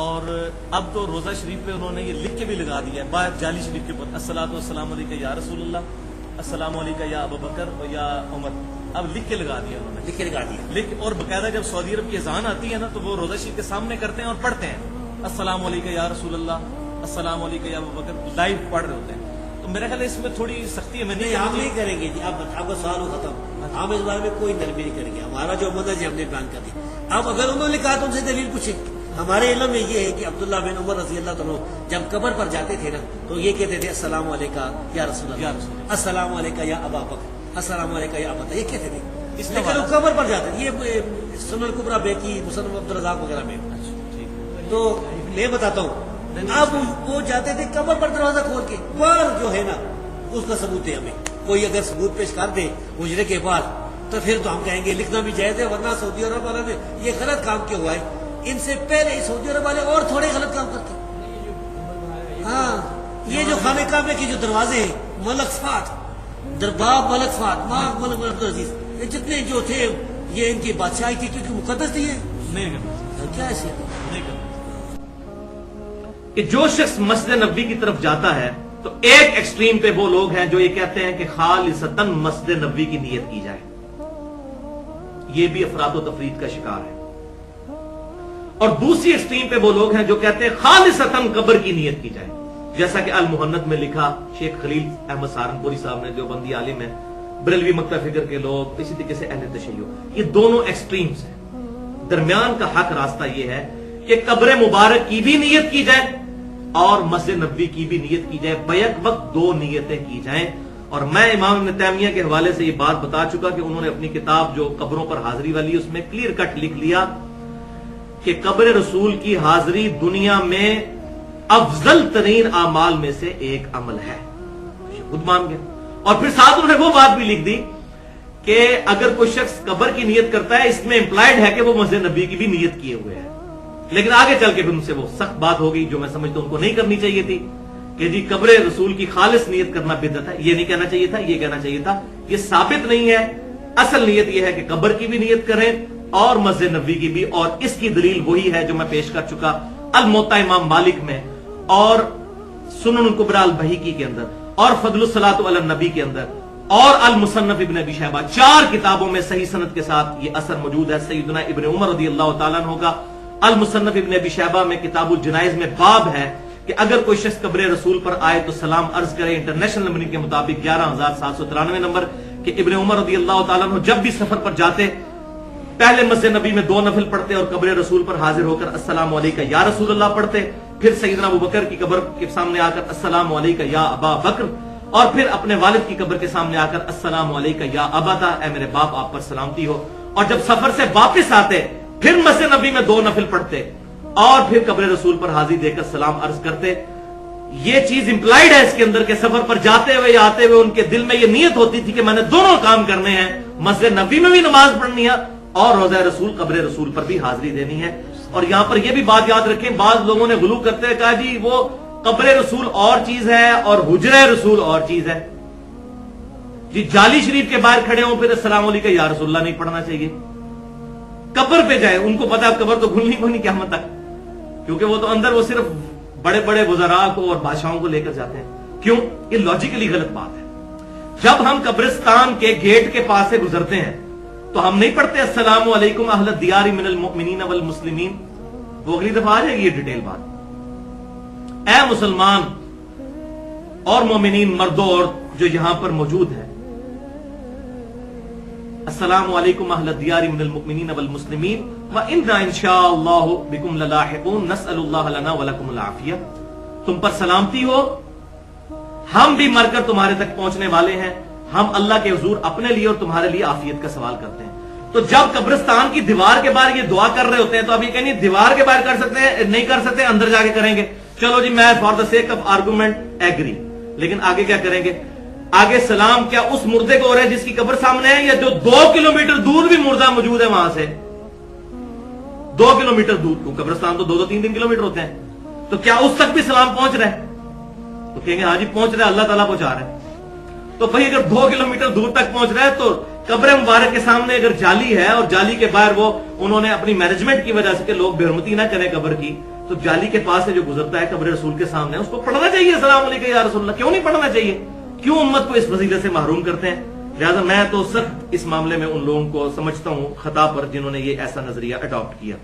اور اب تو روزہ شریف پہ انہوں نے یہ لکھ کے بھی لگا دیا ہے باہر جعلی شریف کے اوپر، الصلاۃ والسلام علیکہ یا رسول اللہ، السلام علیکہ یا ابو بکر و یا عمر، اب لکھ کے لگا دیا انہوں نے، لکھ کے لگا دیا. اور باقاعدہ جب سعودی عرب کی اذان آتی ہے نا تو وہ روزہ شریف کے سامنے کرتے ہیں اور پڑھتے ہیں السلام علیکہ یا رسول اللہ، السلام علیکہ یا ابو بکر، لائیو پڑھ رہے ہوتے ہیں. تو میرا خیال ہے اس میں تھوڑی سختی ہے. میں نہیں ہم نہیں کریں گے جی، آپ کا سوال ہو ختم. ہم اس بارے میں کوئی نرمی نہیں کریں گے، ہمارا جو منہج ہے ہم نے بیان کر دیا. اب اگر انہوں نے کہا تو ان سے دلیل پوچھیں. ہمارے علم میں یہ ہے کہ عبداللہ بن عمر رضی اللہ تعالیٰ جب قبر پر جاتے تھے نا تو یہ کہتے تھے السلام علیکہ یا رسول اللہ، السلام علیکہ یا ابا بکر، السلام علیکہ یا ابا، یہ کہتے تھے. اس لیے کہ لوگ قبر پر جاتے تھے. یہ سنن الکبریٰ بیکی، مصنف عبدالرزاق وغیرہ میں. تو میں بتاتا ہوں اب وہ جاتے تھے قبر پر دروازہ کھول کے، پر جو ہے نا اس کا ثبوت ہے. ہمیں کوئی اگر ثبوت پیش کر دے حجرے کے بعد تو پھر تو ہم کہیں گے لکھنا بھی جائز ہے، ورنہ سعودی عرب والوں نے یہ غلط کام کیا ہوا ہے. ان سے پہلے سعودی عرب والے اور تھوڑے غلط کام کرتے. ہاں یہ جو خانہ کعبہ کے جو دروازے ہیں، ملک فہد، درباب ملک فہد، ماں ملک عبدالعزیز، یہ جتنے جو تھے یہ ان کی بادشاہی تھی کیونکہ مقدس تھی. نہیں کرنا، کیا ایسے نہیں کرنا. کہ جو شخص مسجد نبوی کی طرف جاتا ہے تو ایک ایکسٹریم پہ وہ لوگ ہیں جو یہ کہتے ہیں کہ خالصتاً مسجد نبوی کی نیت کی جائے، یہ بھی افراد و تفرید کا شکار ہے. اور دوسری ایکسٹریم پہ وہ لوگ ہیں جو کہتے ہیں خالصتاً قبر کی نیت کی جائے، جیسا کہ المہند میں لکھا شیخ خلیل احمد سہارنپوری صاحب نے، جو بندی عالم ہیں، بریلوی مکتب فکر کے لوگ، اسی طریقے سے اہل تشیع. یہ دونوں ایکسٹریمز ہیں. درمیان کا حق راستہ یہ ہے کہ قبر مبارک کی بھی نیت کی جائے اور مسجد نبوی کی بھی نیت کی جائے، بیک وقت دو نیتیں کی جائیں. اور میں امام ابن تیمیہ کے حوالے سے یہ بات بتا چکا کہ انہوں نے اپنی کتاب جو قبروں پر حاضری والی اس میں کلیئر کٹ لکھ لیا کہ قبر رسول کی حاضری دنیا میں افضل ترین اعمال میں سے ایک عمل ہے، خود مان گئے. اور پھر ساتھ انہوں نے وہ بات بھی لکھ دی کہ اگر کوئی شخص قبر کی نیت کرتا ہے اس میں امپلائڈ ہے کہ وہ مسجد نبوی کی بھی نیت کیے ہوئے ہے. لیکن آگے چل کے پھر ان سے وہ سخت بات ہو گئی جو میں سمجھتا ہوں ان کو نہیں کرنی چاہیے تھی کہ جی قبر رسول کی خالص نیت کرنا بدعت ہے. یہ نہیں کہنا چاہیے تھا، یہ کہنا چاہیے تھا یہ ثابت نہیں ہے. اصل نیت یہ ہے کہ قبر کی بھی نیت کریں اور مسجد نبوی کی بھی، اور اس کی دلیل وہی ہے جو میں پیش کر چکا الموطا امام مالک میں اور سنن الکبریٰ البہیقی کے اندر اور فضل الصلاۃ علی النبی کے اندر اور المصنف ابن ابی شیبہ، 4 کتابوں میں صحیح سند کے ساتھ یہ اثر موجود ہے. سیدنا ابن عمر رضی اللہ تعالیٰ عنہ کا المصنف ابن ابی شیبہ میں کتاب الجنائز میں باب ہے کہ اگر کوئی شخص قبر رسول پر آئے تو سلام عرض کرے. انٹرنیشنل نمبر کے مطابق 11793 نمبر کہ ابن عمر رضی اللہ تعالیٰ عنہ جب بھی سفر پر جاتے پہلے مسجد نبی میں 2 نفل پڑھتے اور قبر رسول پر حاضر ہو کر السلام علیکہ یا رسول اللہ پڑھتے، پھر سیدنا ابو بکر کی قبر کے سامنے آ کر السلام علیکہ یا ابا بکر، اور پھر اپنے والد کی قبر کے سامنے آ کر السلام علیکہ یا ابتا، اے میرے باپ آپ پر سلامتی ہو. اور جب سفر سے واپس آتے پھر مسجد نبی میں 2 نفل پڑھتے اور پھر قبر رسول پر حاضری دے کر سلام عرض کرتے. یہ چیز امپلائڈ ہے اس کے اندر کہ سفر پر جاتے ہوئے یا آتے ہوئے ان کے دل میں یہ نیت ہوتی تھی کہ میں نے دونوں کام کرنے ہیں، مسجد نبی میں بھی نماز پڑھنی ہے اور روضہ رسول قبر رسول پر بھی حاضری دینی ہے. اور یہاں پر یہ بھی بات یاد رکھیں، بعض لوگوں نے غلو کرتے ہوئے کہا جی وہ قبر رسول اور چیز ہے اور حجرہ رسول اور چیز ہے. جی جعلی شریف کے باہر کھڑے ہوں پھر السلام علیکم یا رسول اللہ نہیں پڑھنا چاہیے. قبر پہ جائے، ان کو پتا قبر تو کھلنی کو نہیں قیامت تک، کیونکہ وہ تو اندر وہ صرف بڑے بڑے وزراء کو اور بادشاہوں کو لے کر جاتے ہیں. کیوں؟ یہ لاجیکلی غلط بات ہے. جب ہم قبرستان کے گیٹ کے پاس سے گزرتے ہیں تو ہم نہیں پڑھتے السلام علیکم اہل الدیار من المؤمنین والمسلمین. وہ اگلی دفعہ آ جائے گی یہ ڈیٹیل بات. اے مسلمان اور مومنین مردوں اور جو یہاں پر موجود ہیں، السلام علیکم اہل الدیار من المؤمنین والمسلمین وَإِنَّا إِنشَاءَ اللَّهُ بِكُمْ لَلَاحِقُونَ نَسْأَلُ اللَّهَ لَنَا وَلَكُمُ الْعَافِيَةَ. تم پر سلامتی ہو، ہم بھی مر کر تمہارے تک پہنچنے والے ہیں، ہم اللہ کے حضور اپنے لیے اور تمہارے لیے عافیت کا سوال کرتے ہیں. تو جب قبرستان کی دیوار کے باہر یہ دعا کر رہے ہوتے ہیں تو اب یہ کہیں دیوار کے باہر کر سکتے ہیں، نہیں کر سکتے اندر جا کے کریں گے. چلو جی میں for the sake of argument agree, لیکن آگے کیا کریں گے؟ آگے سلام کیا اس مردے کو ہو رہا ہے جس کی قبر سامنے ہے، یا جو 2 کلومیٹر دور بھی مردہ موجود ہے وہاں سے 2 کلومیٹر دور؟ قبرستان تو 2-3 کلومیٹر ہوتے ہیں، تو کیا اس تک بھی سلام پہنچ رہا ہے؟ تو کہیں گے ہاں جی پہنچ رہا ہے، اللہ تعالیٰ پہنچا رہا ہے. تو بھائی اگر 2 کلومیٹر دور تک پہنچ رہا ہے تو قبر مبارک کے سامنے اگر جالی ہے اور جالی کے باہر وہ انہوں نے اپنی مینجمنٹ کی وجہ سے کہ لوگ بے حرمتی نہ کریں قبر کی، تو جالی کے پاس سے جو گزرتا ہے قبر رسول کے سامنے اس کو پڑھنا چاہیے السلام علیکم یا رسول اللہ. کیوں نہیں پڑھنا چاہیے؟ کیوں امت کو اس فضیلت سے محروم کرتے ہیں؟ لہٰذا میں تو سخت اس معاملے میں ان لوگوں کو سمجھتا ہوں خطا پر جنہوں نے یہ ایسا نظریہ اڈاپٹ کیا.